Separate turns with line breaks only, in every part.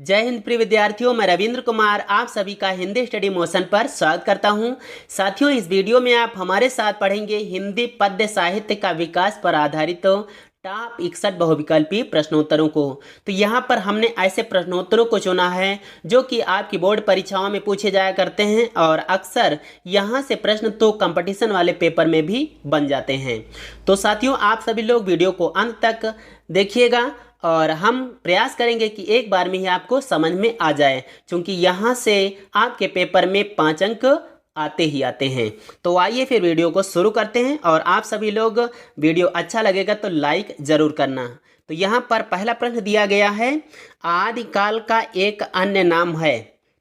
जय हिंद प्रिय विद्यार्थियों, मैं रविंद्र कुमार आप सभी का हिंदी स्टडी मोशन पर स्वागत करता हूं। साथियों, इस वीडियो में आप हमारे साथ पढ़ेंगे हिंदी पद्य साहित्य का विकास पर आधारित टॉप 61 बहुविकल्पी प्रश्नोत्तरों को। तो यहाँ पर हमने ऐसे प्रश्नोत्तरों को चुना है जो कि आपकी बोर्ड परीक्षाओं में पूछे जाया करते हैं और अक्सर यहाँ से प्रश्न तो कंपटीशन वाले पेपर में भी बन जाते हैं। तो साथियों, आप सभी लोग वीडियो को अंत तक देखिएगा और हम प्रयास करेंगे कि एक बार में ही आपको समझ में आ जाए, क्योंकि यहाँ से आपके पेपर में 5 अंक आते ही आते हैं। तो आइए फिर वीडियो को शुरू करते हैं और आप सभी लोग वीडियो अच्छा लगेगा तो लाइक ज़रूर करना। तो यहाँ पर पहला प्रश्न दिया गया है, आदिकाल का एक अन्य नाम है।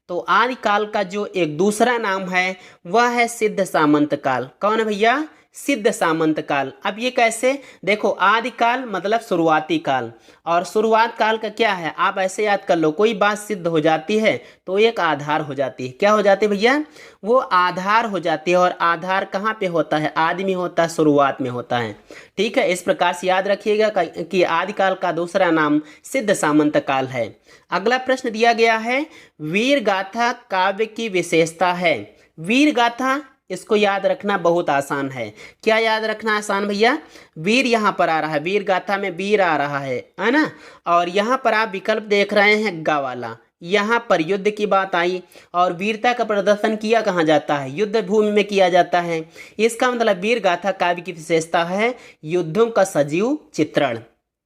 तो आदिकाल का जो एक दूसरा नाम है वह है सिद्ध सामंत काल। कौन है भैया? सिद्ध सामंत काल। अब ये कैसे? देखो, आदिकाल मतलब शुरुआती काल, और शुरुआत काल का क्या है आप ऐसे याद कर लो। कोई बात सिद्ध हो जाती है तो एक आधार हो जाती है। क्या हो जाती है भैया? वो आधार हो जाती है। और आधार कहाँ पे होता है? आदि में होता है, शुरुआत में होता है। ठीक है, इस प्रकार से याद रखिएगा कि आदिकाल का दूसरा नाम सिद्ध सामंत काल है। अगला प्रश्न दिया गया है, वीर गाथा काव्य की विशेषता है। वीर गाथा, इसको याद रखना बहुत आसान है। क्या याद रखना आसान भैया? वीर यहाँ पर आ रहा है, वीर गाथा में वीर आ रहा है ना। और यहाँ पर आप विकल्प देख रहे हैं गा वाला। यहाँ पर युद्ध की बात आई और वीरता का प्रदर्शन किया कहाँ जाता है? युद्ध भूमि में किया जाता है। इसका मतलब वीर गाथा काव्य की विशेषता है युद्धों का सजीव चित्रण।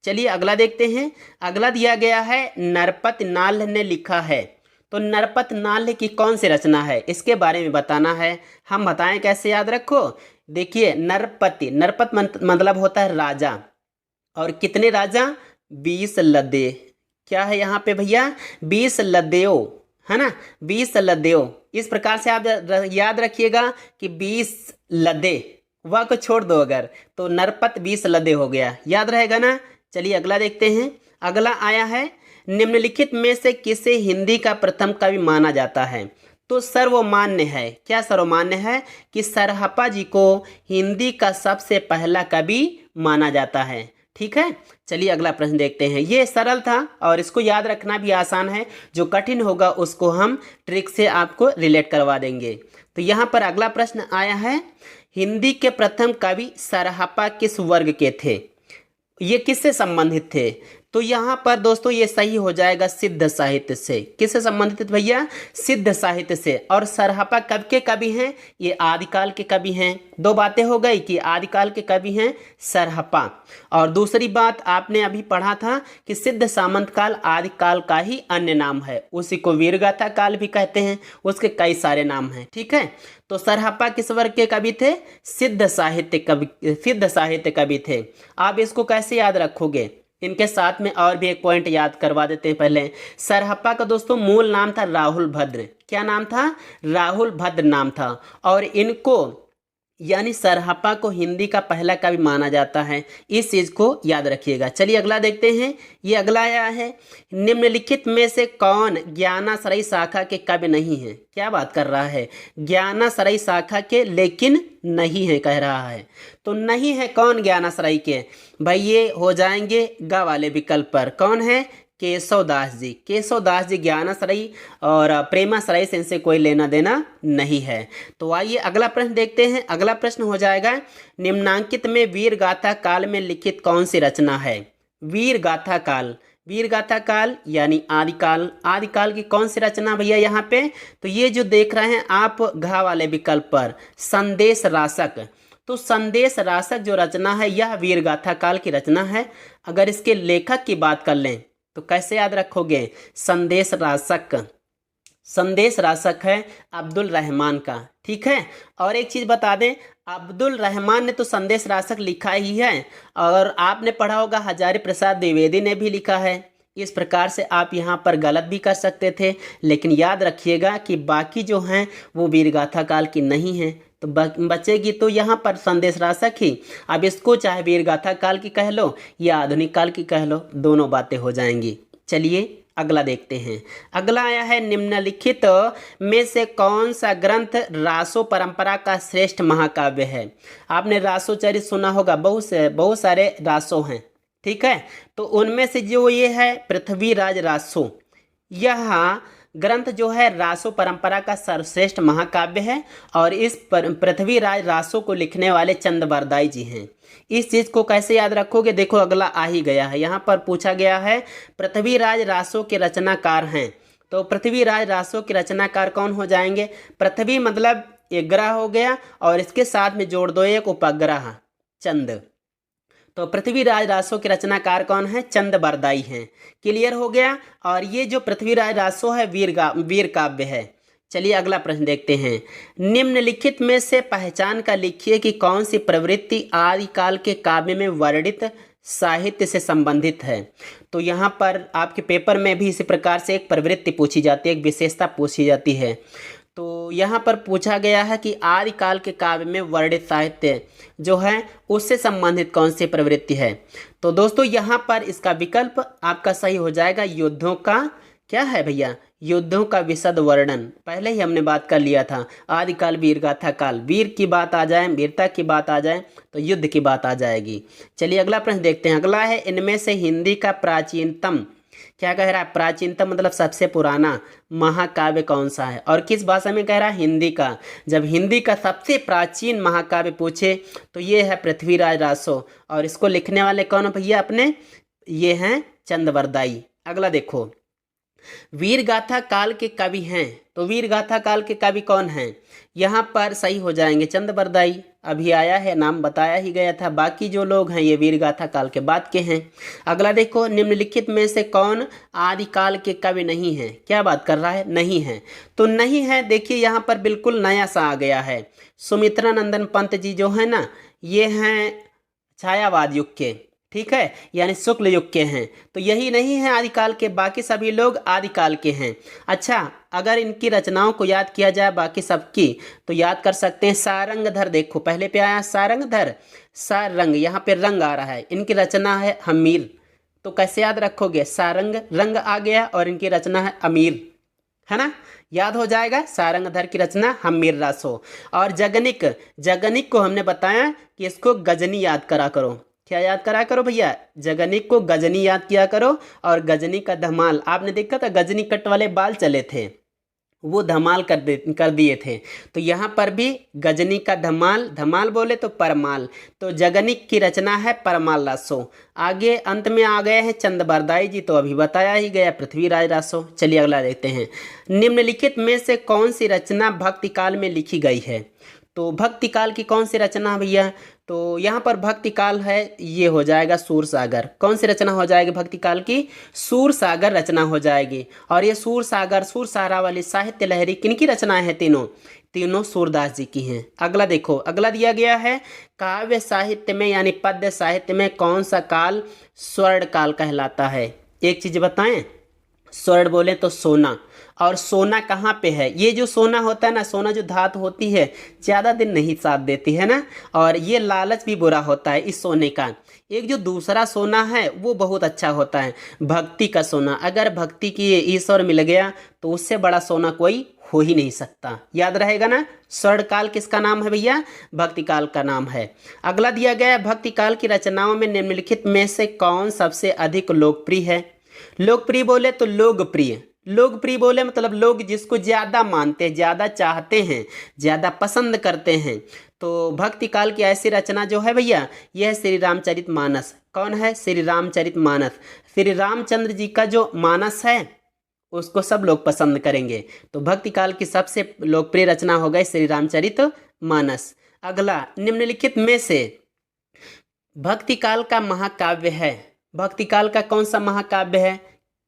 चलिए अगला देखते हैं। अगला दिया गया है, नरपत नाल्ह ने लिखा है। तो नरपत नाल्ह की कौन सी रचना है, इसके बारे में बताना है। हम बताएं कैसे, याद रखो। देखिए, नरपति, नरपत मतलब होता है राजा। और कितने राजा? 20 लद्दे। क्या है यहाँ पे भैया? 20 लद्देओ, है ना, 20 लद्देओ। इस प्रकार से आप याद रखिएगा कि 20 लद्दे, वह को छोड़ दो अगर, तो नरपत 20 लद्दे हो गया। याद रहेगा ना। चलिए अगला देखते हैं। अगला आया है, निम्नलिखित में से किसे हिंदी का प्रथम कवि माना जाता है? तो सर्वमान्य है। क्या सर्वमान्य है? कि सरहप्पा जी को हिंदी का सबसे पहला कवि माना जाता है। ठीक है, चलिए अगला प्रश्न देखते हैं। ये सरल था और इसको याद रखना भी आसान है। जो कठिन होगा उसको हम ट्रिक से आपको रिलेट करवा देंगे। तो यहाँ पर अगला प्रश्न आया है, हिंदी के प्रथम कवि सरहप्पा किस वर्ग के थे? ये किससे संबंधित थे? तो यहाँ पर दोस्तों ये सही हो जाएगा सिद्ध साहित्य से। किससे संबंधित भैया? सिद्ध साहित्य से। और सरहप्पा कब के कवि हैं? ये आदिकाल के कवि हैं। दो बातें हो गई कि आदिकाल के कवि हैं सरहप्पा, और दूसरी बात आपने अभी पढ़ा था कि सिद्ध सामंत काल आदिकाल का ही अन्य नाम है। उसी को वीरगाथा काल भी कहते हैं, उसके कई सारे नाम हैं। ठीक है, तो सरहप्पा किस वर्ग के कवि थे? सिद्ध साहित्य कवि, सिद्ध साहित्य कवि थे। आप इसको कैसे याद रखोगे? इनके साथ में और भी एक पॉइंट याद करवा देते हैं पहले। सरहप्पा का दोस्तों मूल नाम था राहुल भद्र। क्या नाम था? राहुल भद्र नाम था। और इनको यानी सरहप्पा को हिंदी का पहला कवि माना जाता है। इस चीज को याद रखिएगा। चलिए अगला देखते हैं। ये अगला आया है, निम्नलिखित में से कौन ज्ञानाश्रयी शाखा के कवि नहीं है? क्या बात कर रहा है? ज्ञानाश्रयी शाखा के लेकिन नहीं है कह रहा है। तो नहीं है कौन ज्ञानाश्रयी के? भाई ये हो जाएंगे ग वाले विकल्प पर। कौन है? केशवदास जी। केशवदास जी ज्ञानाश्रयी और प्रेमाश्रयी से इनसे कोई लेना देना नहीं है। तो आइए अगला प्रश्न देखते हैं। अगला प्रश्न हो जाएगा, निम्नांकित में वीर गाथा काल में लिखित कौन सी रचना है? वीर गाथा काल, वीर गाथा काल यानी आदिकाल। आदिकाल की कौन सी रचना भैया यहाँ पे? तो ये जो देख रहे हैं आप घा वाले विकल्प पर, संदेश रासक। तो संदेश रासक जो रचना है यह वीर गाथा काल की रचना है। अगर इसके लेखक की बात कर लें तो कैसे याद रखोगे? संदेश रासक, संदेश रासक है अब्दुल रहमान का। ठीक है, और एक चीज बता दें, अब्दुल रहमान ने तो संदेश रासक लिखा ही है, और आपने पढ़ा होगा हजारी प्रसाद द्विवेदी ने भी लिखा है। इस प्रकार से आप यहाँ पर गलत भी कर सकते थे, लेकिन याद रखिएगा कि बाकी जो हैं वो वीरगाथा काल की नहीं है। तो बचेगी तो यहाँ पर संदेश रासक ही। अब इसको चाहे वीरगाथा काल की कह लो या आधुनिक काल की कह लो, दोनों बातें हो जाएंगी। चलिए अगला देखते हैं। अगला आया है, निम्नलिखित में से कौन सा ग्रंथ रासो परंपरा का श्रेष्ठ महाकाव्य है? आपने रासोचरित सुना होगा, बहुत सारे रासो हैं। ठीक है, तो उनमें से जो ये है पृथ्वीराज रासो, यह ग्रंथ जो है रासो परंपरा का सर्वश्रेष्ठ महाकाव्य है और इस पृथ्वीराज रासो को लिखने वाले चंद बरदाई जी हैं। इस चीज को कैसे याद रखोगे, देखो अगला आ ही गया है, यहाँ पर पूछा गया है पृथ्वीराज रासो के रचनाकार हैं। तो पृथ्वीराज रासो के रचनाकार कौन हो जाएंगे, पृथ्वी मतलब एक ग्रह हो गया और इसके साथ में जोड़ दो एक उपग्रह चंद। तो पृथ्वीराज रासो के रचनाकार कौन है, चंद बरदाई हैं। क्लियर हो गया। और ये जो पृथ्वीराज रासो है वीर काव्य है। चलिए अगला प्रश्न देखते हैं। निम्नलिखित में से पहचान कर लिखिए कि कौन सी प्रवृत्ति आदिकाल के काव्य में वर्णित साहित्य से संबंधित है। तो यहाँ पर आपके पेपर में भी इसी प्रकार से एक प्रवृत्ति पूछी जाती है, एक विशेषता पूछी जाती है। तो यहाँ पर पूछा गया है कि आदिकाल के काव्य में वर्णित साहित्य जो है उससे संबंधित कौन सी प्रवृत्ति है। तो दोस्तों यहाँ पर इसका विकल्प आपका सही हो जाएगा युद्धों का, क्या है भैया, युद्धों का विशद वर्णन। पहले ही हमने बात कर लिया था, आदिकाल वीर गाथा काल, वीर की बात आ जाए, वीरता की बात आ जाए तो युद्ध की बात आ जाएगी। चलिए अगला प्रश्न देखते हैं। अगला है इनमें से हिंदी का प्राचीनतम, क्या कह रहा है, प्राचीनतम मतलब सबसे पुराना महाकाव्य कौन सा है और किस भाषा में कह रहा है, हिंदी का। जब हिंदी का सबसे प्राचीन महाकाव्य पूछे तो ये है पृथ्वीराज रासो और इसको लिखने वाले कौन भैया अपने, ये हैं चंद बरदाई। अगला देखो, वीर गाथा काल के कवि हैं। तो वीर गाथा काल के कवि कौन हैं, यहाँ पर सही हो जाएंगे चंद बरदाई। अभी आया है, नाम बताया ही गया था। बाकी जो लोग हैं ये वीर गाथा काल के बाद के हैं। अगला देखो, निम्नलिखित में से कौन आदिकाल के कवि नहीं है। क्या बात कर रहा है, नहीं है। तो नहीं है, देखिए यहाँ पर बिल्कुल नया सा आ गया है। सुमित्रा नंदन पंत जी जो है ना, ये हैं छायावाद युग के, ठीक है, यानी शुक्ल युग के हैं। तो यही नहीं है आदिकाल के, बाकी सभी लोग आदिकाल के हैं। अच्छा, अगर इनकी रचनाओं को याद किया जाए बाकी सबकी तो याद कर सकते हैं सारंगधर। देखो पहले पे आया सारंगधर, सारंग, यहाँ पे रंग आ रहा है, इनकी रचना है हमीर। तो कैसे याद रखोगे, सारंग रंग आ गया और इनकी रचना है अमीर, है ना, याद हो जाएगा। सारंगधर की रचना हमीर रासो। और जगनिक, जगनिक को हमने बताया कि इसको गजनी याद करा करो। क्या याद करा करो भैया, जगनिक को गजनी याद किया करो। और गजनी का धमाल, आपने देखा था गजनी कट वाले बाल चले थे, वो धमाल कर दिए थे। तो यहाँ पर भी गजनी का धमाल, धमाल बोले तो परमाल। तो जगनिक की रचना है परमाल रासो। आगे अंत में आ गए हैं चंद बरदाई जी, तो अभी बताया ही गया पृथ्वीराज रासो। चलिए अगला देखते हैं। निम्नलिखित में से कौन सी रचना भक्ति काल में लिखी गई है। तो भक्ति काल की कौन सी रचना भैया, तो यहाँ पर भक्ति काल है, ये हो जाएगा सूर सागर। कौन सी रचना हो जाएगी भक्ति काल की, सूर सागर रचना हो जाएगी। और ये सूर सागर, सूर सहारा वाली साहित्य लहरी किनकी रचनाएं हैं, तीनों सूरदास जी की हैं। अगला देखो, अगला दिया गया है काव्य साहित्य में यानी पद्य साहित्य में कौन सा काल स्वर्ण काल कहलाता है। एक चीज बताएं, स्वर्ण बोले तो सोना, और सोना कहाँ पे है, ये जो सोना होता है ना, सोना जो धातु होती है ज़्यादा दिन नहीं साथ देती है ना, और ये लालच भी बुरा होता है इस सोने का। एक जो दूसरा सोना है वो बहुत अच्छा होता है, भक्ति का सोना। अगर भक्ति की ईश्वर मिल गया तो उससे बड़ा सोना कोई हो ही नहीं सकता। याद रहेगा ना, स्वर्ण काल किसका नाम है भैया, भक्ति काल का नाम है। अगला दिया गया भक्ति काल की रचनाओं में निम्नलिखित में से कौन सबसे अधिक लोकप्रिय है। लोकप्रिय बोले तो लोकप्रिय, लोकप्रिय बोले मतलब लोग जिसको ज़्यादा मानते हैं, ज़्यादा चाहते हैं, ज़्यादा पसंद करते हैं। तो भक्ति काल की ऐसी रचना जो है भैया, यह है श्री रामचरित मानस। कौन है, श्री रामचरित मानस। श्री रामचंद्र जी का जो मानस है उसको सब लोग पसंद करेंगे। तो भक्ति काल की सबसे लोकप्रिय रचना हो गई श्री रामचरित मानस। अगला, निम्नलिखित में से भक्ति काल का महाकाव्य है। भक्ति काल का कौन सा महाकाव्य है,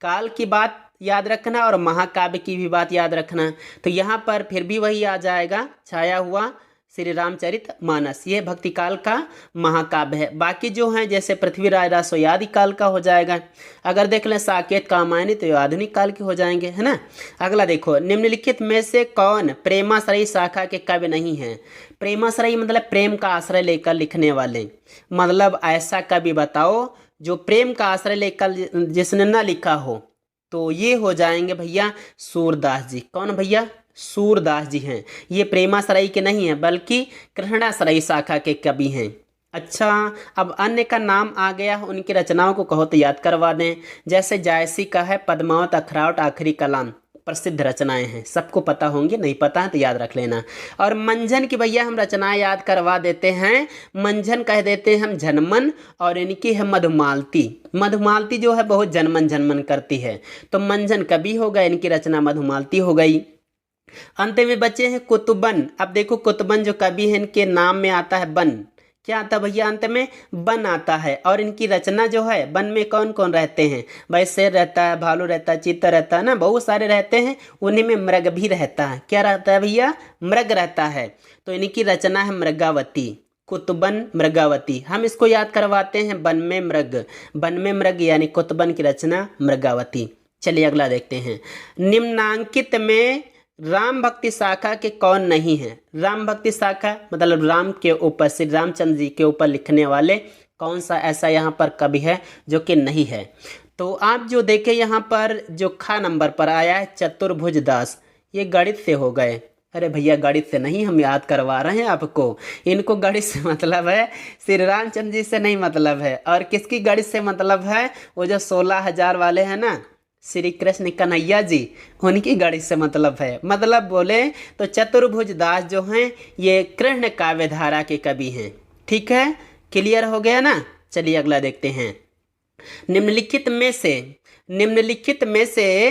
काल की बात याद रखना और महाकाव्य की भी बात याद रखना। तो यहाँ पर फिर भी वही आ जाएगा, छाया हुआ श्री रामचरित मानस, ये भक्ति काल का महाकाव्य है। बाकी जो हैं जैसे पृथ्वीराज रासो आदि काल का हो जाएगा। अगर देख लें साकेत कामायनी तो ये आधुनिक काल के हो जाएंगे, है ना। अगला देखो, निम्नलिखित में से कौन प्रेमाश्रयी शाखा के कवि नहीं हैं। प्रेमाश्रयी मतलब प्रेम का आश्रय लेकर लिखने वाले, मतलब ऐसा कवि बताओ जो प्रेम का आश्रय लेकर जिसने न लिखा हो। तो ये हो जाएंगे भैया सूरदास जी। कौन भैया, सूरदास जी हैं। ये प्रेमाश्रयी के नहीं हैं बल्कि कृष्णाश्रयी शाखा के कवि हैं। अच्छा, अब अन्य का नाम आ गया, उनकी रचनाओं को कहो तो याद करवा दें। जैसे जायसी का है पद्मावत, अखरावट, आखिरी कलाम, प्रसिद्ध रचनाएं हैं, सबको पता होंगी, नहीं पता है तो याद रख लेना। और मंझन की भैया हम रचनाएं याद करवा देते हैं। मंझन कह देते हैं हम जनमन, और इनकी है मधुमालती। मधुमालती जो है बहुत जनमन जनमन करती है, तो मंझन कवि हो गए, इनकी रचना मधुमालती हो गई। अंत में बचे हैं कुतुबन। अब देखो कुतुबन जो कवि है इनके नाम में आता है बन। क्या आता है भैया? अंत में बन आता है। और इनकी रचना जो है, बन में कौन कौन रहते हैं भाई? शेर रहता है, भालू रहता है, चीता रहता है ना, बहुत सारे रहते हैं। उन्हीं में मृग भी रहता है। क्या रहता है भैया? मृग रहता है। तो इनकी रचना है मृगावती। कुतुबन मृगावती, हम इसको याद करवाते हैं बन में मृग। बन में मृग यानी कुतुबन की रचना मृगावती। चलिए अगला देखते हैं। निम्नांकित में राम भक्ति शाखा के कौन नहीं है? राम भक्ति शाखा मतलब राम के ऊपर, श्री रामचंद्र जी के ऊपर लिखने वाले कौन सा ऐसा यहाँ पर कवि है जो कि नहीं है? तो आप जो देखें यहाँ पर जो खा नंबर पर आया है चतुर्भुज दास, ये गणित से हो गए। अरे भैया गणित से नहीं, हम याद करवा रहे हैं आपको। इनको गणित से मतलब है, श्री रामचंद्र जी से नहीं मतलब है। और किसकी गणित से मतलब है? वो जो 16,000 वाले हैं ना, श्री कृष्ण कन्हैया जी, उनकी गणित से मतलब है। मतलब बोले तो चतुर्भुज दास जो हैं ये कृष्ण काव्य धारा के कवि हैं। ठीक है, क्लियर हो गया ना? चलिए अगला देखते हैं। निम्नलिखित में से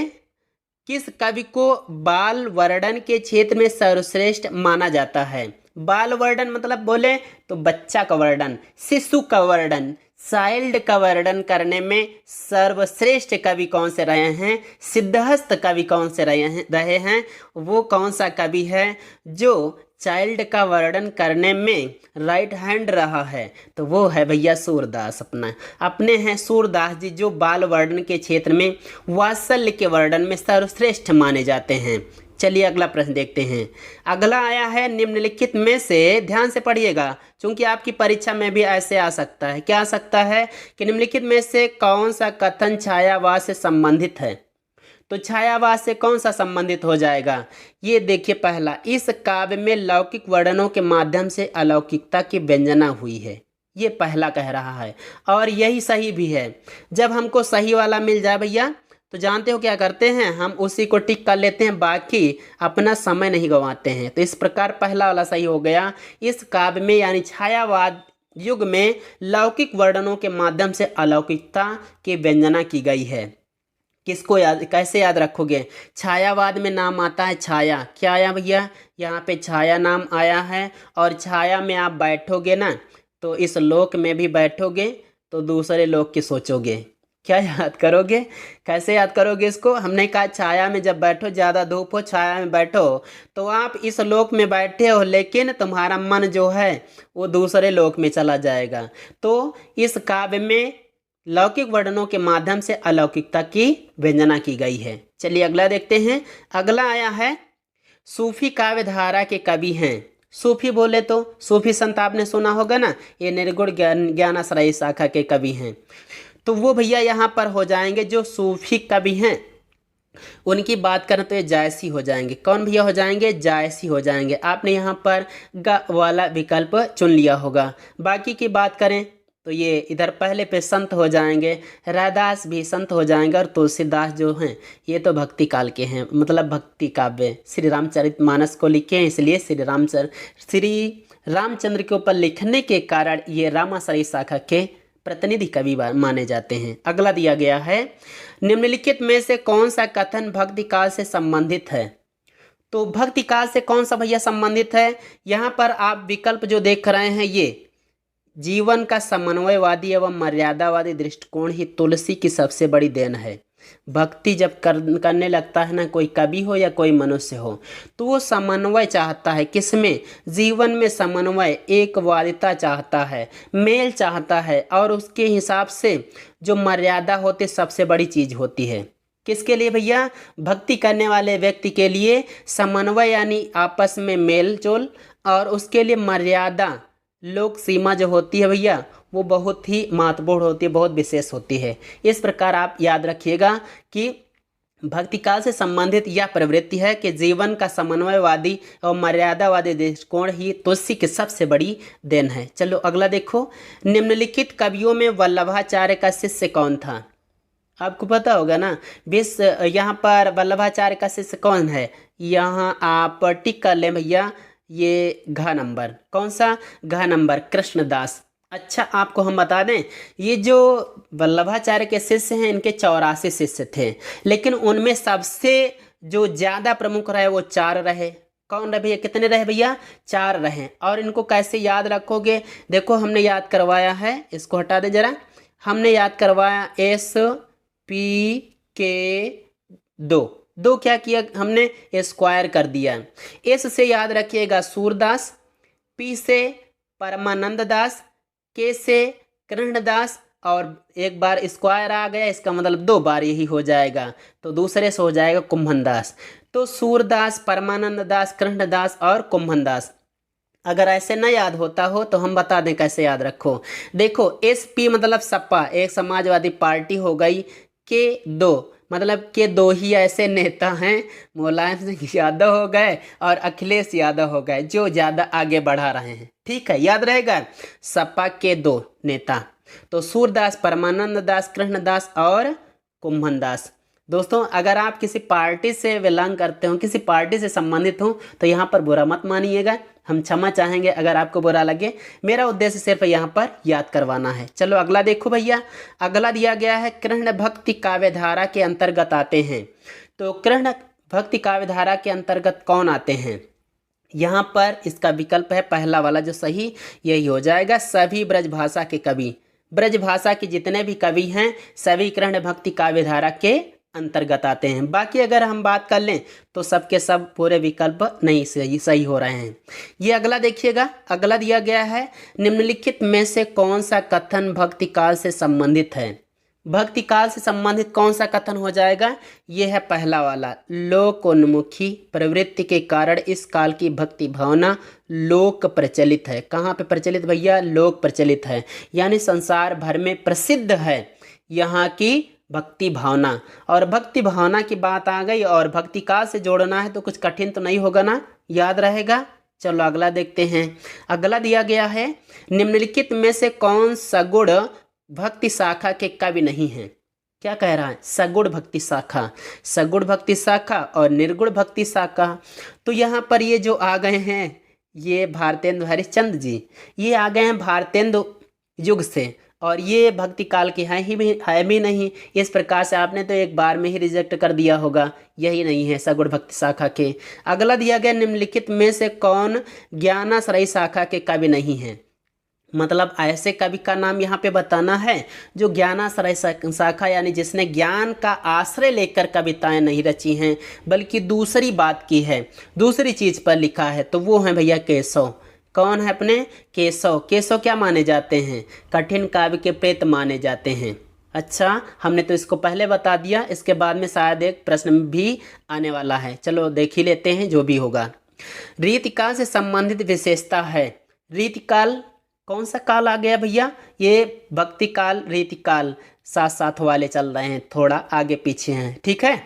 किस कवि को बाल वर्णन के क्षेत्र में सर्वश्रेष्ठ माना जाता है? बाल वर्णन मतलब बोले तो बच्चा का वर्णन, शिशु का वर्णन, चाइल्ड का वर्णन करने में सर्वश्रेष्ठ कवि कौन से रहे हैं? सिद्धहस्त कवि कौन से रहे हैं? वो कौन सा कवि है जो चाइल्ड का वर्णन करने में राइट हैंड रहा है? तो वो है भैया सूरदास। अपने हैं सूरदास जी, जो बाल वर्णन के क्षेत्र में वात्सल्य के वर्णन में सर्वश्रेष्ठ माने जाते हैं। चलिए अगला प्रश्न देखते हैं। अगला आया है निम्नलिखित में से, ध्यान से पढ़िएगा क्योंकि आपकी परीक्षा में भी ऐसे आ सकता है। क्या आ सकता है कि निम्नलिखित में से कौन सा कथन छायावाद से संबंधित है? तो छायावाद से कौन सा संबंधित हो जाएगा? ये देखिए पहला, इस काव्य में लौकिक वर्णनों के माध्यम से अलौकिकता की व्यंजना हुई है। ये पहला कह रहा है और यही सही भी है। जब हमको सही वाला मिल जाए भैया तो जानते हो क्या करते हैं, हम उसी को टिक कर लेते हैं, बाकी अपना समय नहीं गंवाते हैं। तो इस प्रकार पहला वाला सही हो गया। इस काव्य में यानी छायावाद युग में लौकिक वर्णनों के माध्यम से अलौकिकता की व्यंजना की गई है। किसको याद, कैसे याद रखोगे? छायावाद में नाम आता है छाया। क्या आया भैया? यहाँ पे छाया नाम आया है। और छाया में आप बैठोगे ना, तो इस लोक में भी बैठोगे तो दूसरे लोक की सोचोगे। क्या याद करोगे? कैसे याद करोगे इसको? हमने कहा छाया में जब बैठो, ज़्यादा धूप हो, छाया में बैठो, तो आप इस लोक में बैठे हो लेकिन तुम्हारा मन जो है वो दूसरे लोक में चला जाएगा। तो इस काव्य में लौकिक वर्णनों के माध्यम से अलौकिकता की व्यंजना की गई है। चलिए अगला देखते हैं। अगला आया है सूफी काव्य धारा के कवि हैं। सूफी बोले तो सूफी संत आपने सुना होगा ना, ये निर्गुण ज्ञानाश्रयी शाखा के कवि हैं। तो वो भैया यहाँ पर हो जाएंगे जो सूफी कवि हैं। उनकी बात करें तो ये जायसी हो जाएंगे। कौन भैया हो जाएंगे? जायसी हो जाएंगे। आपने यहाँ पर ग वाला विकल्प चुन लिया होगा। बाकी की बात करें तो ये इधर पहले पे संत हो जाएंगे। रैदास भी संत हो जाएंगे। और तुलसीदास जो हैं ये तो भक्ति काल के हैं, मतलब भक्ति काव्य श्री रामचरितमानस को लिखे हैं, इसलिए श्री रामचंद्र के ऊपर लिखने के कारण ये रामाश्रयी शाखा के प्रतिनिधि कवि माने जाते हैं। अगला दिया गया है, निम्नलिखित में से कौन सा कथन भक्ति काल से संबंधित है? तो भक्ति काल से कौन सा भैया संबंधित है? यहाँ पर आप विकल्प जो देख रहे हैं, ये जीवन का समन्वयवादी एवं मर्यादावादी दृष्टिकोण ही तुलसी की सबसे बड़ी देन है। भक्ति जब करने लगता है ना, कोई कवि हो या कोई मनुष्य हो, तो वो समन्वय चाहता है। किसमें? जीवन में समन्वय, एकवादिता चाहता है, मेल चाहता है। और उसके हिसाब से जो मर्यादा होती सबसे बड़ी चीज़ होती है। किसके लिए भैया? भक्ति करने वाले व्यक्ति के लिए समन्वय यानी आपस में मेल जोल, और उसके लिए मर्यादा, लोक सीमा जो होती है भैया वो बहुत ही महत्वपूर्ण होती है, बहुत विशेष होती है। इस प्रकार आप याद रखिएगा कि भक्ति काल से संबंधित यह प्रवृत्ति है कि जीवन का समन्वयवादी और मर्यादावादी दृष्टिकोण ही तुलसी की सबसे बड़ी देन है। चलो अगला देखो, निम्नलिखित कवियों में वल्लभाचार्य का शिष्य कौन था? आपको पता होगा ना। यहाँ पर वल्लभाचार्य का शिष्य कौन है, यहाँ आप टिक कर लें भैया। ये घ नंबर, कौन सा? घ नंबर, कृष्णदास। अच्छा, आपको हम बता दें, ये जो वल्लभाचार्य के शिष्य हैं इनके 84 शिष्य थे, लेकिन उनमें सबसे जो ज़्यादा प्रमुख रहे वो 4 रहे। कौन रहे भैया? कितने रहे भैया? 4 रहे। और इनको कैसे याद रखोगे? देखो हमने याद करवाया है, इसको हटा दे जरा। हमने याद करवाया दो क्या किया हमने? स्क्वायर कर दिया। एस से याद रखिएगा सूरदास, पी से परमानंद दास, के से कृष्णदास, और एक बार स्क्वायर आ गया, इसका मतलब 2 बार यही हो जाएगा, तो दूसरे से हो जाएगा कुंभनदास। तो सूरदास, परमानंद दास, कृष्णदास और कुंभनदास। अगर ऐसे न याद होता हो तो हम बता दें कैसे याद रखो। देखो SP मतलब सपा, एक समाजवादी पार्टी हो गई। के 2 मतलब के 2 ही ऐसे नेता हैं, मुलायम सिंह यादव हो गए और अखिलेश यादव हो गए, जो ज़्यादा आगे बढ़ा रहे हैं। ठीक है, याद रहेगा। सपा के 2 नेता तो सूरदास, परमानंद दास, कृष्णदास और कुंभनदास। दोस्तों, अगर आप किसी पार्टी से बिलोंग करते हो, किसी पार्टी से संबंधित हो, तो यहाँ पर बुरा मत मानिएगा, हम क्षमा चाहेंगे अगर आपको बुरा लगे। मेरा उद्देश्य सिर्फ यहाँ पर याद करवाना है। चलो अगला देखो भैया। अगला दिया गया है कृष्ण भक्ति काव्यधारा के अंतर्गत आते हैं। तो कृष्ण भक्ति काव्यधारा के अंतर्गत कौन आते हैं? यहाँ पर इसका विकल्प है पहला वाला जो सही, यही हो जाएगा। सभी ब्रजभाषा के कवि, ब्रजभाषा के जितने भी कवि हैं सभी कृष्ण भक्ति काव्यधारा के अंतर्गत आते हैं। बाकी अगर हम बात कर लें तो सबके सब पूरे विकल्प नहीं सही हो रहे हैं। ये अगला देखिएगा। अगला दिया गया है, निम्नलिखित में से कौन सा कथन भक्ति काल से संबंधित है? भक्ति काल से संबंधित कौन सा कथन हो जाएगा? ये है पहला वाला, लोकोन्मुखी प्रवृत्ति के कारण इस काल की भक्ति भावना लोक प्रचलित है। कहाँ पे प्रचलित भैया? लोक प्रचलित है, यानी संसार भर में प्रसिद्ध है यहाँ की भक्ति भावना। और भक्ति भावना की बात आ गई और भक्ति काल से जोड़ना है तो कुछ कठिन तो नहीं होगा ना, याद रहेगा। चलो अगला देखते हैं। अगला दिया गया है, निम्नलिखित में से कौन सगुण भक्ति शाखा के कवि नहीं है? क्या कह रहा है? सगुण भक्ति शाखा, सगुण भक्ति शाखा और निर्गुण भक्ति शाखा। तो यहाँ पर ये जो आ गए हैं, ये भारतेंदु हरिश्चंद्र जी, ये आ गए हैं भारतेंदु युग से, और ये भक्ति काल के है भी नहीं। इस प्रकार से आपने तो एक बार में ही रिजेक्ट कर दिया होगा, यही नहीं है सगुण भक्ति शाखा के। अगला दिया गया, निम्नलिखित में से कौन ज्ञानाश्रयी शाखा के कवि नहीं है? मतलब ऐसे कवि का नाम यहाँ पे बताना है जो ज्ञानाश्रय शाखा, यानी जिसने ज्ञान का आश्रय लेकर कविताएं नहीं रची हैं बल्कि दूसरी बात की है, दूसरी चीज़ पर लिखा है, तो वो है भैया केशव। कौन है अपने? केशव। केशव क्या माने जाते हैं? कठिन काव्य के प्रेत माने जाते हैं। अच्छा, हमने तो इसको पहले बता दिया, इसके बाद में शायद एक प्रश्न भी आने वाला है। चलो देख ही लेते हैं जो भी होगा। रीतिकाल से संबंधित विशेषता है। रीतिकाल कौन सा काल आ गया भैया? ये भक्ति काल, रीतिकाल साथ साथ वाले चल रहे हैं, थोड़ा आगे पीछे हैं। ठीक है,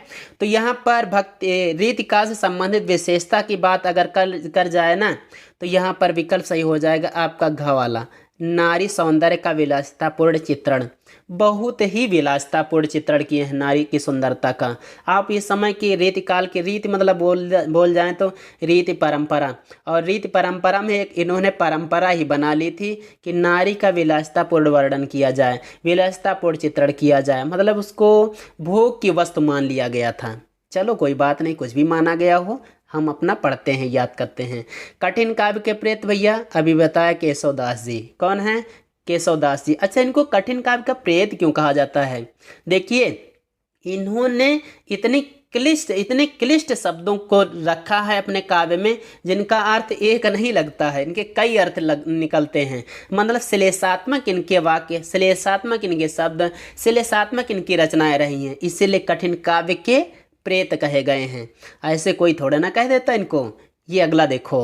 तो यहाँ पर भक्ति रीतिकाल से संबंधित विशेषता की बात अगर कर जाए ना, तो यहाँ पर विकल्प सही हो जाएगा आपका घ वाला, नारी सौंदर्य का विलासितापूर्ण चित्रण। बहुत ही विलासितापूर्ण चित्रण किए हैं नारी की सुंदरता का। आप इस समय की रीतिकाल की, रीति मतलब बोल जाएं तो रीति परंपरा, और रीति परंपरा में एक इन्होंने परंपरा ही बना ली थी कि नारी का विलासितापूर्ण वर्णन किया जाए, विलासितापूर्ण चित्रण किया जाए, मतलब उसको भोग की वस्तु मान लिया गया था। चलो कोई बात नहीं, कुछ भी माना गया हो, हम अपना पढ़ते हैं, याद करते हैं। कठिन काव्य के प्रेत भैया अभी बताया केशवदास जी। कौन है? केशवदास जी। अच्छा, इनको कठिन काव्य का प्रेत क्यों कहा जाता है? देखिए, इन्होंने इतने क्लिष्ट शब्दों को रखा है अपने काव्य में जिनका अर्थ एक नहीं लगता है, इनके कई अर्थ निकलते हैं। मतलब श्लेषात्मक इनके वाक्य, श्लेषात्मक इनके शब्द, श्लेषात्मक इनकी रचनाएं रही हैं, इसीलिए कठिन काव्य के प्रेत कहे गए हैं। ऐसे कोई थोड़ा ना कह देता इनको। ये अगला देखो,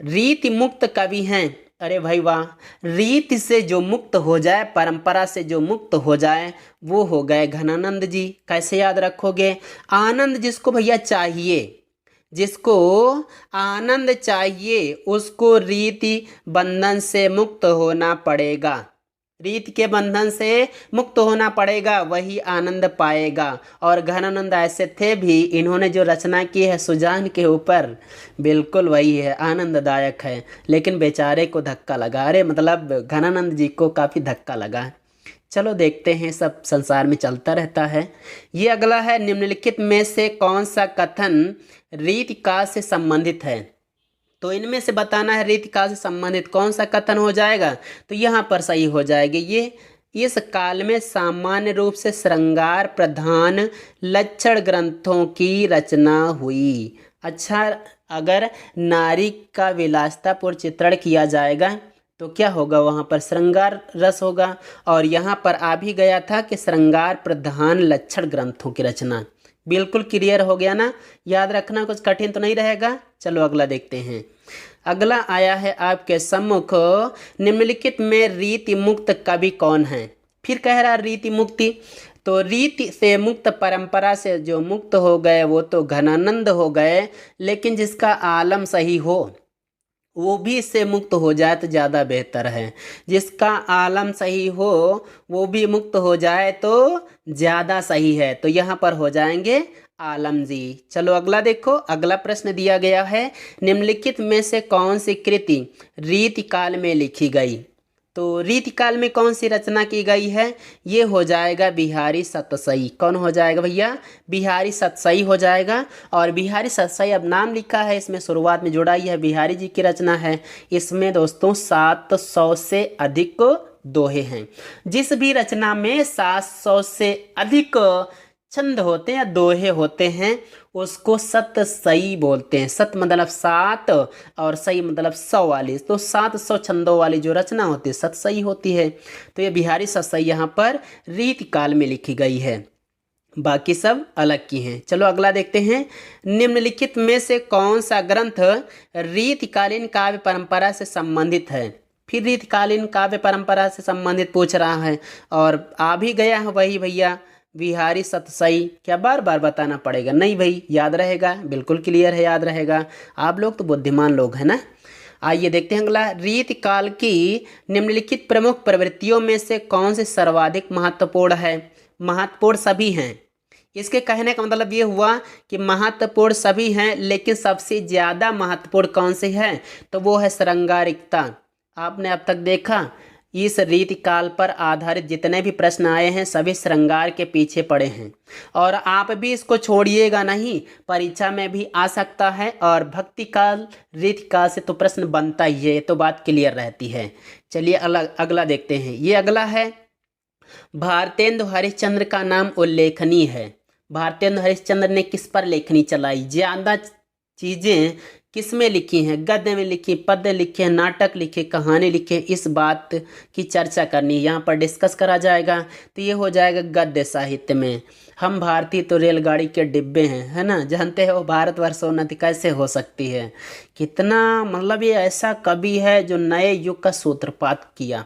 रीति मुक्त कवि हैं। अरे भाई वाह, रीत से जो मुक्त हो जाए, परंपरा से जो मुक्त हो जाए, वो हो गए घनानंद जी। कैसे याद रखोगे? आनंद जिसको भैया चाहिए, जिसको आनंद चाहिए, उसको रीति बंधन से मुक्त होना पड़ेगा। रीत के बंधन से मुक्त होना पड़ेगा, वही आनंद पाएगा। और घनानंद ऐसे थे भी, इन्होंने जो रचना की है सुजान के ऊपर, बिल्कुल वही है, आनंददायक है। लेकिन बेचारे को धक्का लगा, अरे मतलब घनानंद जी को काफ़ी धक्का लगा। चलो देखते हैं, सब संसार में चलता रहता है। ये अगला है, निम्नलिखित में से कौन सा कथन रीतिकाल से संबंधित है? तो इनमें से बताना है रीतिकाल से संबंधित कौन सा कथन हो जाएगा। तो यहाँ पर सही हो जाएगी ये, इस काल में सामान्य रूप से श्रृंगार प्रधान लक्षण ग्रंथों की रचना हुई। अच्छा, अगर नारी का विलासतापूर्ण चित्रण किया जाएगा तो क्या होगा? वहाँ पर श्रृंगार रस होगा। और यहाँ पर आ भी गया था कि श्रृंगार प्रधान लक्षण ग्रंथों की रचना। बिल्कुल क्लियर हो गया ना? याद रखना, कुछ कठिन तो नहीं रहेगा। चलो अगला देखते हैं। अगला आया है आपके सम्मुख, निम्नलिखित में रीति मुक्त कवि कौन है? फिर कह रहा रीति मुक्ति, तो रीति से मुक्त, परंपरा से जो मुक्त हो गए वो तो घनानंद हो गए, लेकिन जिसका आलम सही हो वो भी इससे मुक्त हो जाए तो ज़्यादा बेहतर है। जिसका आलम सही हो वो भी मुक्त हो जाए तो ज़्यादा सही है। तो यहाँ पर हो जाएंगे आलम जी। चलो अगला देखो, अगला प्रश्न दिया गया है, निम्नलिखित में से कौन सी कृति रीतिकाल में लिखी गई? तो रीतिकाल में कौन सी रचना की गई है? ये हो जाएगा बिहारी सतसई। कौन हो जाएगा भैया? बिहारी सतसई हो जाएगा। और बिहारी सतसई अब नाम लिखा है, इसमें शुरुआत में जोड़ा ही है, बिहारी जी की रचना है। इसमें दोस्तों 700 से अधिक दोहे हैं। जिस भी रचना में 700 से अधिक छंद होते हैं या दोहे होते हैं उसको सतसई बोलते हैं। सत मतलब 7 और सई मतलब 100 वाली, तो 700 छंदों वाली जो रचना होती है सतसई होती है। तो ये बिहारी सतसई यहाँ पर रीतिकाल में लिखी गई है, बाकी सब अलग की हैं। चलो अगला देखते हैं, निम्नलिखित में से कौन सा ग्रंथ रीतिकालीन काव्य परंपरा से संबंधित है? फिर रीतिकालीन काव्य परंपरा से संबंधित पूछ रहा है और आ भी गया है वही भैया बिहारी सतसई। क्या बार बार बताना पड़ेगा? नहीं भाई, याद रहेगा, बिल्कुल क्लियर है, याद रहेगा। आप लोग तो बुद्धिमान लोग हैं ना। आइए देखते हैं अगला, रीतिकाल की निम्नलिखित प्रमुख प्रवृत्तियों में से कौन से सर्वाधिक महत्वपूर्ण है? महत्वपूर्ण सभी हैं। इसके कहने का मतलब ये हुआ कि महत्वपूर्ण सभी हैं, लेकिन सबसे ज़्यादा महत्वपूर्ण कौन सी है? तो वो है श्रृंगारिकता। आपने अब तक देखा इस रीतिकाल पर आधारित जितने भी प्रश्न आए हैं सभी श्रृंगार के पीछे पड़े हैं। और आप भी इसको छोड़िएगा नहीं, परीक्षा में भी आ सकता है। और भक्ति काल रीतिकाल से तो प्रश्न बनता ही है, ये तो बात क्लियर रहती है। चलिए अगला देखते हैं। ये अगला है, भारतेंदु हरिश्चंद्र का नाम उल्लेखनीय है। भारतेंदु हरिश्चंद्र ने किस पर लेखनी चलाई? ज़्यादा चीज़ें किस में लिखी हैं? गद्य में लिखी, पद्य लिखे, नाटक लिखे, कहानी लिखे। इस बात की चर्चा करनी है, यहाँ पर डिस्कस करा जाएगा। तो ये हो जाएगा गद्य साहित्य में। हम भारतीय तो रेलगाड़ी के डिब्बे हैं, है ना, जानते हो भारतवर्ष उन्नति कैसे हो सकती है। कितना मतलब ये ऐसा कवि है जो नए युग का सूत्रपात किया,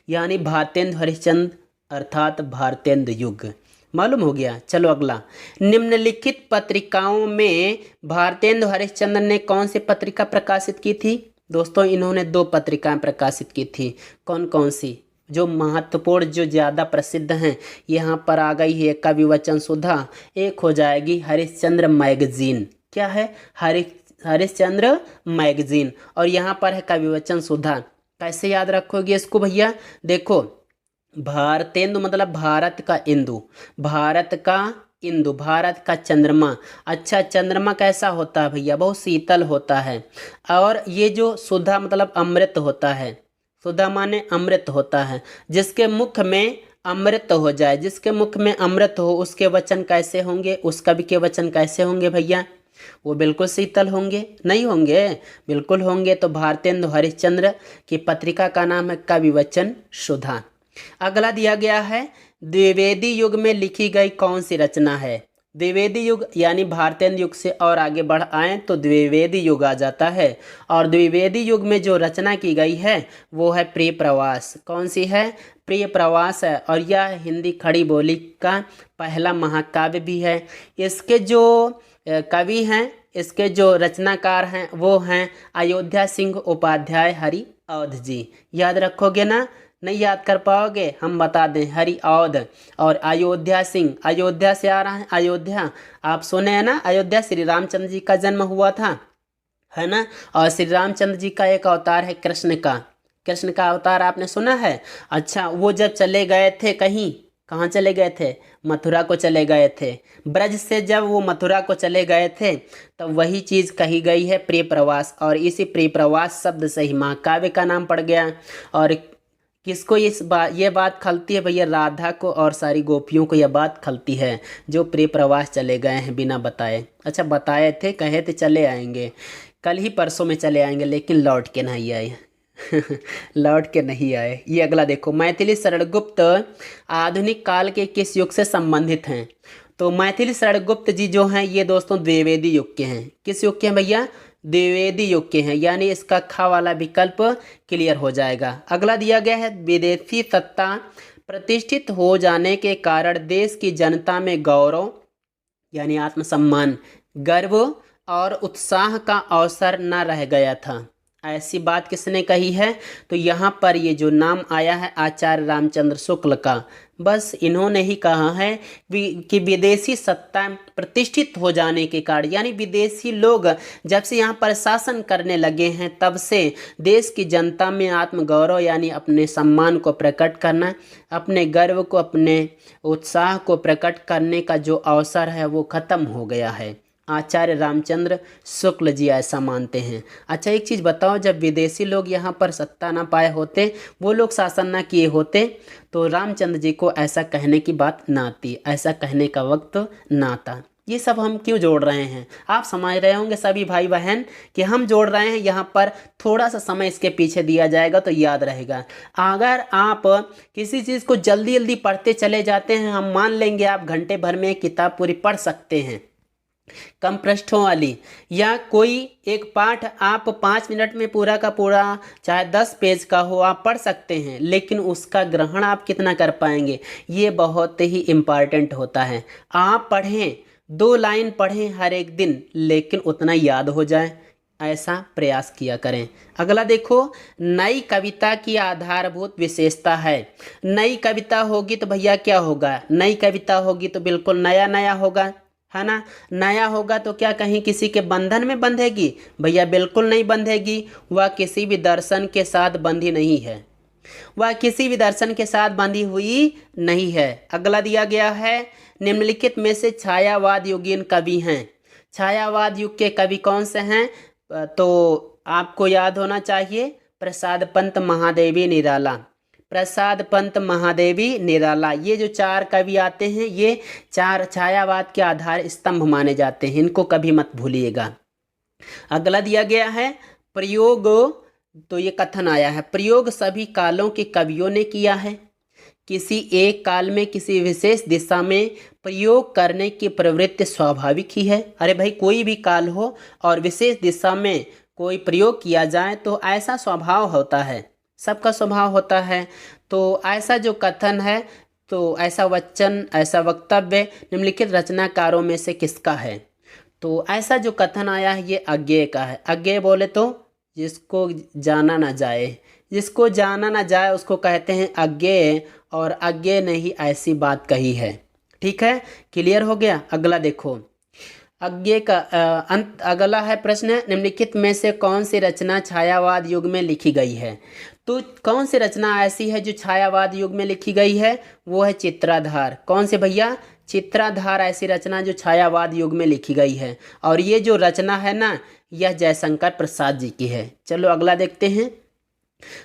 यानी भारतेंदु हरिश्चंद्र अर्थात भारतेंदु युग। मालूम हो गया। चलो अगला, निम्नलिखित पत्रिकाओं में भारतेंदु हरिश्चंद्र ने कौन सी पत्रिका प्रकाशित की थी? दोस्तों इन्होंने 2 पत्रिकाएं प्रकाशित की थी। कौन कौन सी? जो महत्वपूर्ण, जो ज़्यादा प्रसिद्ध हैं, यहाँ पर आ गई है कविवचन सुधा, एक हो जाएगी हरिश्चंद्र मैगजीन। क्या है? हरिश्चंद्र मैगजीन। और यहाँ पर है कविवचन सुधा। कैसे याद रखोगे इसको भैया? देखो, भारतेंदु मतलब भारत का इंदु, भारत का इंदु, भारत का चंद्रमा। अच्छा, चंद्रमा कैसा होता है भैया? बहुत शीतल होता है। और ये जो सुधा मतलब अमृत होता है, सुधा माने अमृत होता है। जिसके मुख में अमृत हो जाए, जिसके मुख में अमृत हो, उसके वचन कैसे होंगे? उस कवि के वचन कैसे होंगे भैया? वो बिल्कुल शीतल होंगे, नहीं होंगे? बिल्कुल होंगे। तो भारतेंदु हरिश्चंद्र की पत्रिका का नाम है कविवचन सुधा। अगला दिया गया है, द्विवेदी युग में लिखी गई कौन सी रचना है? द्विवेदी युग यानी भारतेंद्र युग से और आगे बढ़ आए तो द्विवेदी युग आ जाता है। और द्विवेदी युग में जो रचना की गई है वो है प्रिय प्रवास। कौन सी है? प्रिय प्रवास है। और यह हिंदी खड़ी बोली का पहला महाकाव्य भी है। इसके जो कवि हैं, इसके जो रचनाकार हैं वो हैं अयोध्या सिंह उपाध्याय हरि औध जी। याद रखोगे ना? नहीं याद कर पाओगे? हम बता दें, हरि औध और अयोध्या सिंह। अयोध्या से आ रहा है अयोध्या, आप सुने हैं ना? अयोध्या श्री रामचंद्र जी का जन्म हुआ था, है ना? और श्री रामचंद्र जी का एक अवतार है कृष्ण का। कृष्ण का अवतार आपने सुना है? अच्छा, वो जब चले गए थे कहीं, कहाँ चले गए थे? मथुरा को चले गए थे। ब्रज से जब वो मथुरा को चले गए थे तो वही चीज़ कही गई है प्रिय प्रवास। और इसी प्रिय प्रवास शब्द से ही महाकाव्य का नाम पड़ गया। और किसको ये बात खलती है भैया? राधा को और सारी गोपियों को यह बात खलती है जो प्रिय प्रवास चले गए हैं बिना बताए। अच्छा, बताए थे, कहे थे चले आएंगे, कल ही परसों में चले आएंगे, लेकिन लौट के नहीं आए। लौट के नहीं आए। ये अगला देखो, मैथिली शरणगुप्त आधुनिक काल के किस युग से संबंधित हैं? तो मैथिली शरणगुप्त जी जो हैं ये दोस्तों द्विवेदी युग के हैं। किस युग के हैं भैया? द्विवेदी युग के हैं, यानी इसका खा वाला विकल्प क्लियर हो जाएगा। अगला दिया गया है, विदेशी सत्ता प्रतिष्ठित हो जाने के कारण देश की जनता में गौरव यानी आत्मसम्मान, गर्व और उत्साह का अवसर न रह गया था। ऐसी बात किसने कही है? तो यहाँ पर ये जो नाम आया है आचार्य रामचंद्र शुक्ल का, बस इन्होंने ही कहा है कि विदेशी सत्ता प्रतिष्ठित हो जाने के कारण, यानी विदेशी लोग जब से यहाँ पर शासन करने लगे हैं तब से देश की जनता में आत्मगौरव यानी अपने सम्मान को प्रकट करना, अपने गर्व को, अपने उत्साह को प्रकट करने का जो अवसर है वो खत्म हो गया है। आचार्य रामचंद्र शुक्ल जी ऐसा मानते हैं। अच्छा, एक चीज़ बताओ, जब विदेशी लोग यहाँ पर सत्ता ना पाए होते, वो लोग शासन ना किए होते, तो रामचंद्र जी को ऐसा कहने की बात ना आती, ऐसा कहने का वक्त ना आता। ये सब हम क्यों जोड़ रहे हैं? आप समझ रहे होंगे सभी भाई बहन कि हम जोड़ रहे हैं। यहाँ पर थोड़ा सा समय इसके पीछे दिया जाएगा तो याद रहेगा। अगर आप किसी चीज़ को जल्दी जल्दी पढ़ते चले जाते हैं, हम मान लेंगे आप घंटे भर में किताब पूरी पढ़ सकते हैं कम पृष्ठों वाली, या कोई एक पाठ आप 5 मिनट में पूरा का पूरा चाहे 10 पेज का हो आप पढ़ सकते हैं, लेकिन उसका ग्रहण आप कितना कर पाएंगे? ये बहुत ही इम्पॉर्टेंट होता है। आप पढ़ें, 2 लाइन पढ़ें हर एक दिन, लेकिन उतना याद हो जाए, ऐसा प्रयास किया करें। अगला देखो, नई कविता की आधारभूत विशेषता है। नई कविता होगी तो भैया क्या होगा? नई कविता होगी तो बिल्कुल नया नया होगा, है ना? नया होगा तो क्या कहीं किसी के बंधन में बंधेगी? भैया बिल्कुल नहीं बंधेगी। वह किसी भी दर्शन के साथ बंधी नहीं है, वह किसी भी दर्शन के साथ बंधी हुई नहीं है। अगला दिया गया है, निम्नलिखित में से छायावाद युगीन कवि हैं। छायावाद युग के कवि कौन से हैं? तो आपको याद होना चाहिए, प्रसाद पंत महादेवी निराला। प्रसाद पंत महादेवी निराला, ये जो 4 कवि आते हैं ये 4 छायावाद के आधार स्तंभ माने जाते हैं, इनको कभी मत भूलिएगा। अगला दिया गया है प्रयोग, तो ये कथन आया है, प्रयोग सभी कालों के कवियों ने किया है। किसी एक काल में किसी विशेष दिशा में प्रयोग करने की प्रवृत्ति स्वाभाविक ही है। अरे भाई, कोई भी काल हो और विशेष दिशा में कोई प्रयोग किया जाए तो ऐसा स्वभाव होता है, सबका स्वभाव होता है। तो ऐसा जो कथन है, तो ऐसा वचन, ऐसा वक्तव्य निम्नलिखित रचनाकारों में से किसका है? तो ऐसा जो कथन आया है ये अज्ञेय का है। अज्ञेय बोले तो जिसको जाना ना जाए, जिसको जाना ना जाए उसको कहते हैं अज्ञेय, और अज्ञेय ने ही ऐसी बात कही है। ठीक है, क्लियर हो गया? अगला देखो, अज्ञेय का अंत। अगला है प्रश्न, निम्नलिखित में से कौन सी रचना छायावाद युग में लिखी गई है? तो कौन सी रचना ऐसी है जो छायावाद युग में लिखी गई है? वो है चित्राधार। कौन से भैया? चित्राधार ऐसी रचना जो छायावाद युग में लिखी गई है। और ये जो रचना है ना, यह जयशंकर प्रसाद जी की है। चलो अगला देखते हैं।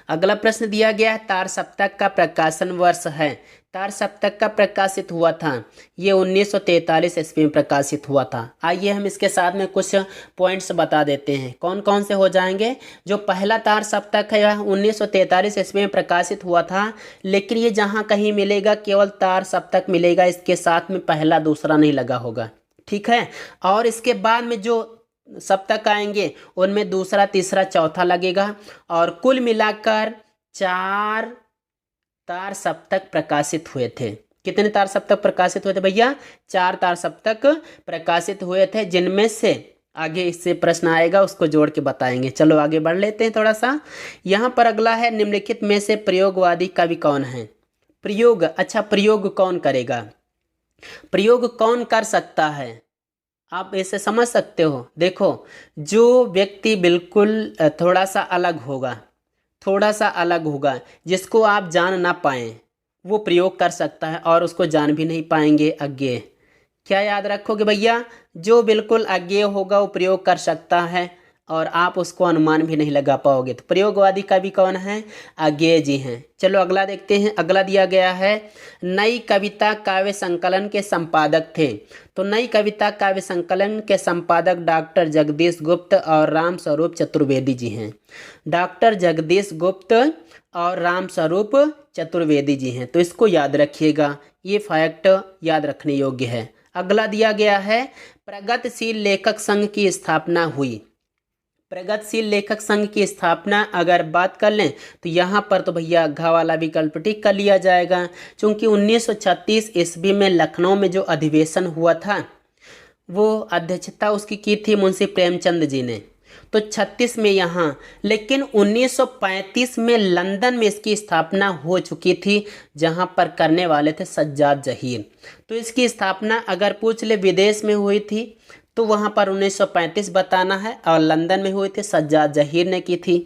अगला प्रश्न दिया गया है, तार सप्तक का प्रकाशन वर्ष है। तार सप्तक का प्रकाशित हुआ था? ये 1943 ईस्वी में प्रकाशित हुआ था। आइए हम इसके साथ में कुछ पॉइंट्स बता देते हैं, कौन कौन से हो जाएंगे। जो पहला तार सप्तक है यह 1943 ईस्वी में प्रकाशित हुआ था, लेकिन ये जहाँ कहीं मिलेगा केवल तार सप्तक मिलेगा, इसके साथ में पहला दूसरा नहीं लगा होगा, ठीक है। और इसके बाद में जो सप्तक आएंगे उनमें दूसरा तीसरा चौथा लगेगा, और कुल मिलाकर 4 तार सप्तक प्रकाशित हुए थे। कितने तार सप्तक प्रकाशित हुए थे भैया? 4 तार सप्तक प्रकाशित हुए थे, जिनमें से आगे इससे प्रश्न आएगा उसको जोड़ के बताएंगे। चलो आगे बढ़ लेते हैं थोड़ा सा। यहाँ पर अगला है, निम्नलिखित में से प्रयोगवादी कवि कौन है? प्रयोग, अच्छा प्रयोग कौन करेगा? प्रयोग कौन कर सकता है? आप इसे समझ सकते हो। देखो, जो व्यक्ति बिल्कुल थोड़ा सा अलग होगा, थोड़ा सा अलग होगा, जिसको आप जान ना पाएं, वो प्रयोग कर सकता है, और उसको जान भी नहीं पाएंगे अज्ञेय। क्या याद रखोगे भैया? जो बिल्कुल अज्ञेय होगा वो प्रयोग कर सकता है, और आप उसको अनुमान भी नहीं लगा पाओगे। तो प्रयोगवादी कवि कौन है? अज्ञेय जी हैं। चलो अगला देखते हैं। अगला दिया गया है, नई कविता काव्य संकलन के संपादक थे। तो नई कविता काव्य संकलन के संपादक डॉक्टर जगदीश गुप्त और राम स्वरूप चतुर्वेदी जी हैं। डॉक्टर जगदीश गुप्त और राम स्वरूप चतुर्वेदी जी हैं। तो इसको याद रखिएगा, ये फैक्ट याद रखने योग्य है। अगला दिया गया है, प्रगतिशील लेखक संघ की स्थापना हुई। प्रगतिशील लेखक संघ की स्थापना अगर बात कर लें तो यहाँ पर तो भैया घ वाला विकल्प टिक कर लिया जाएगा, क्योंकि 1936 ईस्वी में लखनऊ में जो अधिवेशन हुआ था वो अध्यक्षता उसकी की थी मुंशी प्रेमचंद जी ने। तो 36 में यहाँ, लेकिन 1935 में लंदन में इसकी स्थापना हो चुकी थी, जहाँ पर करने वाले थे सज्जाद जहीर। तो इसकी स्थापना अगर पूछ ले विदेश में हुई थी तो वहाँ पर 1935 बताना है, और लंदन में हुई थी सज्जाद जहीर ने की थी।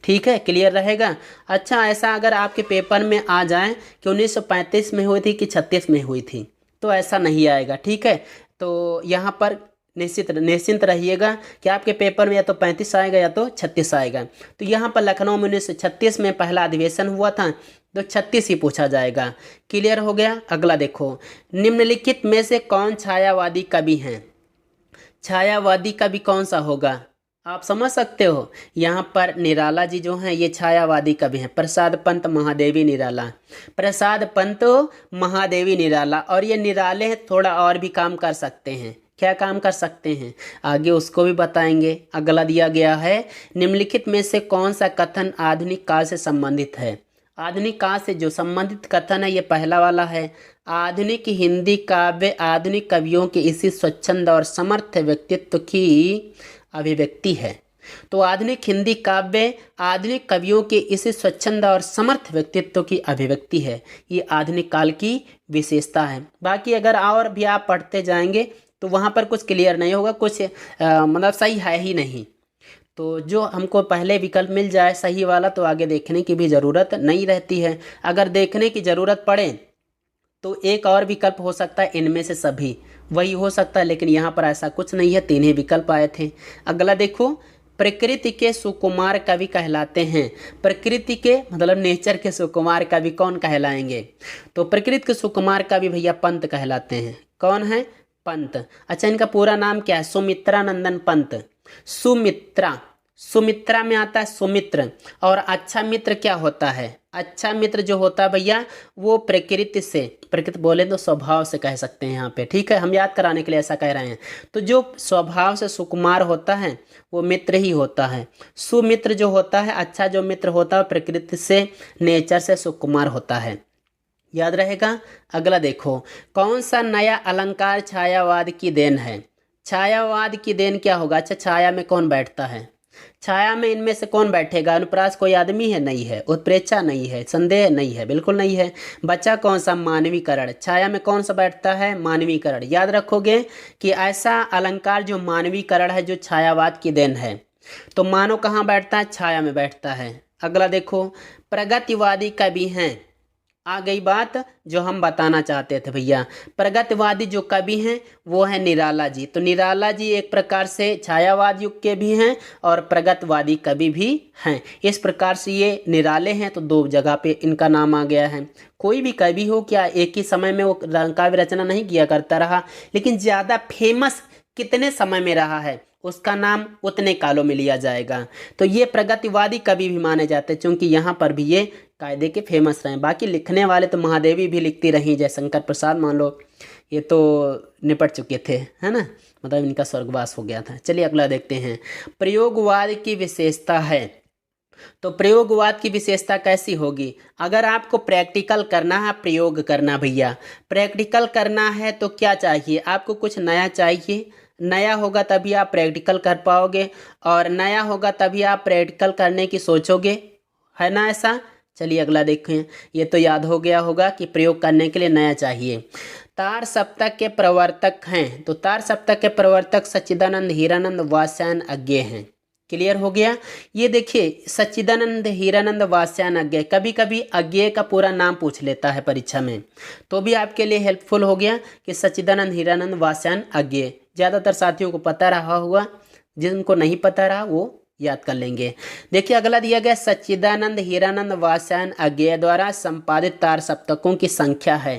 ठीक है, क्लियर रहेगा। अच्छा, ऐसा अगर आपके पेपर में आ जाए कि 1935 में हुई थी कि 36 में हुई थी, तो ऐसा नहीं आएगा, ठीक है। तो यहाँ पर निश्चिंत रहिएगा कि आपके पेपर में या तो 35 आएगा या तो 36 आएगा। तो यहाँ पर लखनऊ में 1936 में पहला अधिवेशन हुआ था, तो 36 ही पूछा जाएगा। क्लियर हो गया। अगला देखो, निम्नलिखित में से कौन छायावादी कवि हैं? छायावादी कवि कौन सा होगा? आप समझ सकते हो। यहाँ पर निराला जी जो हैं ये छायावादी कवि हैं। प्रसाद पंत महादेवी निराला, प्रसाद पंत महादेवी निराला। और ये निराले हैं, थोड़ा और भी काम कर सकते हैं। क्या काम कर सकते हैं आगे उसको भी बताएंगे। अगला दिया गया है, निम्नलिखित में से कौन सा कथन आधुनिक काल से संबंधित है? आधुनिक काल से जो संबंधित कथन है ये पहला वाला है। आधुनिक हिंदी काव्य आधुनिक कवियों के इसी स्वच्छंद और समर्थ व्यक्तित्व की अभिव्यक्ति है। तो आधुनिक हिंदी काव्य आधुनिक कवियों के इसी स्वच्छंद और समर्थ व्यक्तित्व की अभिव्यक्ति है। ये आधुनिक काल की विशेषता है। बाकी अगर और भी आप पढ़ते जाएंगे तो वहाँ पर कुछ क्लियर नहीं होगा, कुछ मतलब सही है ही नहीं। तो जो हमको पहले विकल्प मिल जाए सही वाला तो आगे देखने की भी ज़रूरत नहीं रहती है। अगर देखने की ज़रूरत पड़े तो एक और विकल्प हो सकता है, इनमें से सभी वही हो सकता है, लेकिन यहाँ पर ऐसा कुछ नहीं है, 3 ही विकल्प आए थे। अगला देखो, प्रकृति के सुकुमार कवि कहलाते हैं। प्रकृति के मतलब नेचर के सुकुमार कवि कौन कहलाएंगे? तो प्रकृति के सुकुमार कवि भैया पंत कहलाते हैं। कौन है? पंत। अच्छा, इनका पूरा नाम क्या है? सुमित्रा नंदन पंत। सुमित्रा, सुमित्रा में आता है सुमित्र। और अच्छा मित्र क्या होता है? अच्छा मित्र जो होता है भैया वो प्रकृति से, प्रकृति बोले तो स्वभाव से कह सकते हैं यहाँ पे, ठीक है, हम याद कराने के लिए ऐसा कह रहे हैं। तो जो स्वभाव से सुकुमार होता है वो मित्र ही होता है। सुमित्र जो होता है, अच्छा जो मित्र होता है प्रकृति से, नेचर से सुकुमार होता है, याद रहेगा। अगला देखो, कौन सा नया अलंकार छायावाद की देन है? छायावाद की देन क्या होगा? अच्छा, छाया में कौन बैठता है? छाया में इनमें से कौन बैठेगा? अनुप्रास कोई आदमी है? नहीं है। उत्प्रेक्षा नहीं है। संदेह नहीं है, बिल्कुल नहीं है। बचा कौन सा? मानवीकरण। छाया में कौन सा बैठता है? मानवीकरण। याद रखोगे कि ऐसा अलंकार जो मानवीकरण है जो छायावाद की देन है। तो मानव कहाँ बैठता है? छाया में बैठता है। अगला देखो, प्रगतिवादी कवि हैं। आ गई बात जो हम बताना चाहते थे भैया। प्रगतिवादी जो कवि हैं वो है निराला जी। तो निराला जी एक प्रकार से छायावाद युग के भी हैं और प्रगतिवादी कवि भी हैं। इस प्रकार से ये निराले हैं तो दो जगह पे इनका नाम आ गया है। कोई भी कवि हो क्या एक ही समय में वो काव्य रचना नहीं किया करता रहा, लेकिन ज़्यादा फेमस कितने समय में रहा है उसका नाम उतने कालों में लिया जाएगा। तो ये प्रगतिवादी कवि भी माने जाते हैं, क्योंकि यहाँ पर भी ये कायदे के फेमस रहे। बाकी लिखने वाले तो महादेवी भी लिखती रही, जयशंकर प्रसाद मान लो, ये तो निपट चुके थे, है ना, मतलब इनका स्वर्गवास हो गया था। चलिए अगला देखते हैं। प्रयोगवाद की विशेषता है। तो प्रयोगवाद की विशेषता कैसी होगी? अगर आपको प्रैक्टिकल करना है, प्रयोग करना भैया, प्रैक्टिकल करना है तो क्या चाहिए आपको? कुछ नया चाहिए। नया होगा तभी आप प्रैक्टिकल कर पाओगे, और नया होगा तभी आप प्रैक्टिकल करने की सोचोगे, है ना ऐसा? चलिए अगला देखें। ये तो याद हो गया होगा कि प्रयोग करने के लिए नया चाहिए। तार सप्तक के प्रवर्तक हैं। तो तार सप्तक के प्रवर्तक सच्चिदानंद हीरानंद वात्स्यायन अज्ञेय हैं। क्लियर हो गया? ये देखिए सच्चिदानंद हीरानंद वात्स्यायन अज्ञेय, कभी कभी अज्ञेय का पूरा नाम पूछ लेता है परीक्षा में, तो भी आपके लिए हेल्पफुल हो गया कि सच्चिदानंद हीरानंद वात्स्यायन अज्ञेय। ज़्यादातर साथियों को पता रहा होगा, जिनको नहीं पता रहा वो याद कर लेंगे। देखिए अगला दिया गया, सच्चिदानंद हीरानंद वात्स्यायन अज्ञेय द्वारा संपादित तार सप्तकों की संख्या है।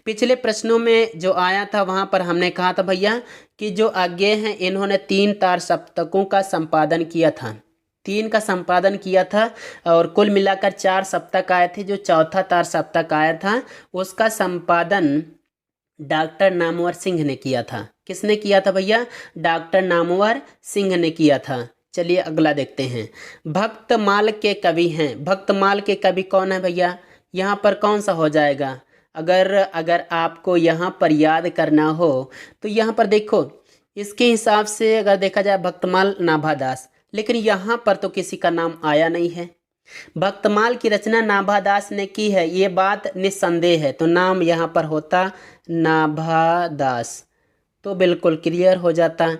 पिछले प्रश्नों में जो आया था वहां पर हमने कहा था भैया कि जो अज्ञेय हैं इन्होंने 3 तार सप्तकों का संपादन किया था, 3 का संपादन किया था, और कुल मिलाकर 4 सप्तक आए थे। जो चौथा तार सप्तक आया था उसका संपादन डॉक्टर नामवर सिंह ने किया था। किसने किया था भैया? डॉक्टर नामवर सिंह ने किया था। चलिए अगला देखते हैं। भक्तमाल के कवि हैं। भक्तमाल के कवि कौन है भैया? यहाँ पर कौन सा हो जाएगा? अगर आपको यहाँ पर याद करना हो तो यहाँ पर देखो, इसके हिसाब से अगर देखा जाए भक्तमाल नाभादास, लेकिन यहाँ पर तो किसी का नाम आया नहीं है। भक्तमाल की रचना नाभादास ने की है, ये बात निस्संदेह है, तो नाम यहाँ पर होता नाभादास, तो बिल्कुल क्लियर हो जाता।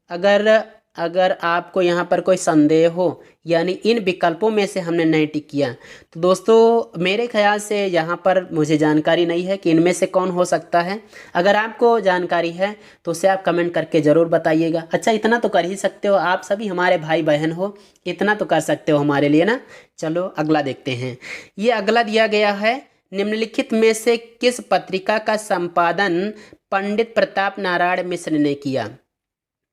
अगर आपको यहाँ पर कोई संदेह हो, यानी इन विकल्पों में से हमने नहीं टिक किया, तो दोस्तों मेरे ख्याल से यहाँ पर मुझे जानकारी नहीं है कि इनमें से कौन हो सकता है। अगर आपको जानकारी है तो उसे आप कमेंट करके ज़रूर बताइएगा। अच्छा इतना तो कर ही सकते हो, आप सभी हमारे भाई बहन हो, इतना तो कर सकते हो हमारे लिए ना। चलो अगला देखते हैं। ये अगला दिया गया है, निम्नलिखित में से किस पत्रिका का संपादन पंडित प्रताप नारायण मिश्र ने किया?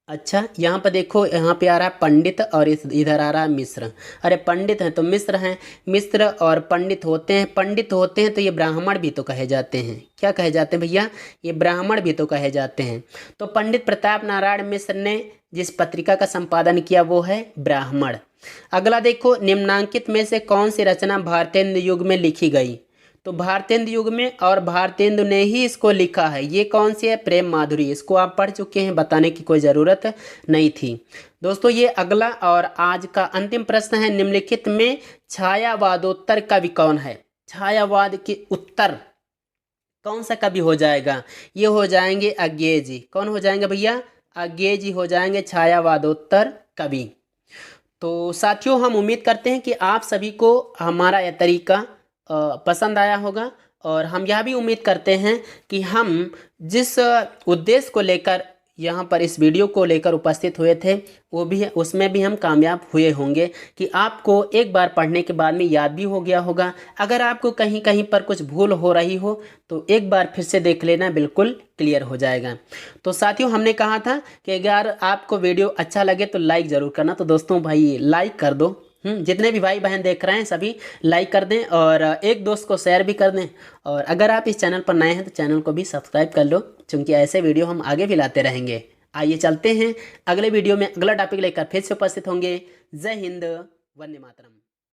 अच्छा यहाँ पर देखो, यहाँ पे आ रहा है पंडित और इधर आ रहा है मिश्र। अरे पंडित हैं तो मिश्र हैं, मिश्र और पंडित होते हैं। पंडित होते हैं तो ये ब्राह्मण भी तो कहे जाते हैं। क्या कहे जाते हैं भैया? ये ब्राह्मण भी तो कहे जाते हैं। तो पंडित प्रताप नारायण मिश्र ने जिस पत्रिका का संपादन किया वो है ब्राह्मण। अगला देखो, निम्नांकित में से कौन सी रचना भारतेंदु युग में लिखी गई? तो भारतेंदु युग में, और भारतेंदु ने ही इसको लिखा है। ये कौन सी है? प्रेम माधुरी। इसको आप पढ़ चुके हैं, बताने की कोई ज़रूरत नहीं थी। दोस्तों ये अगला और आज का अंतिम प्रश्न है, निम्नलिखित में छायावादोत्तर कवि कौन है? छायावाद के उत्तर कौन सा कवि हो जाएगा? ये हो जाएंगे अज्ञेय जी। कौन हो जाएंगे भैया? अज्ञेय जी हो जाएंगे छायावादोत्तर कवि। तो साथियों हम उम्मीद करते हैं कि आप सभी को हमारा यह तरीका पसंद आया होगा, और हम यह भी उम्मीद करते हैं कि हम जिस उद्देश्य को लेकर यहाँ पर इस वीडियो को लेकर उपस्थित हुए थे वो भी, उसमें भी हम कामयाब हुए होंगे कि आपको एक बार पढ़ने के बाद में याद भी हो गया होगा। अगर आपको कहीं कहीं पर कुछ भूल हो रही हो तो एक बार फिर से देख लेना, बिल्कुल क्लियर हो जाएगा। तो साथियों हमने कहा था कि अगर आपको वीडियो अच्छा लगे तो लाइक ज़रूर करना। तो दोस्तों भाई लाइक कर दो, जितने भी भाई बहन देख रहे हैं सभी लाइक कर दें, और एक दोस्त को शेयर भी कर दें। और अगर आप इस चैनल पर नए हैं तो चैनल को भी सब्सक्राइब कर लो, क्योंकि ऐसे वीडियो हम आगे भी लाते रहेंगे। आइए चलते हैं अगले वीडियो में, अगला टॉपिक लेकर फिर से उपस्थित होंगे। जय हिंद, वंदे मातरम।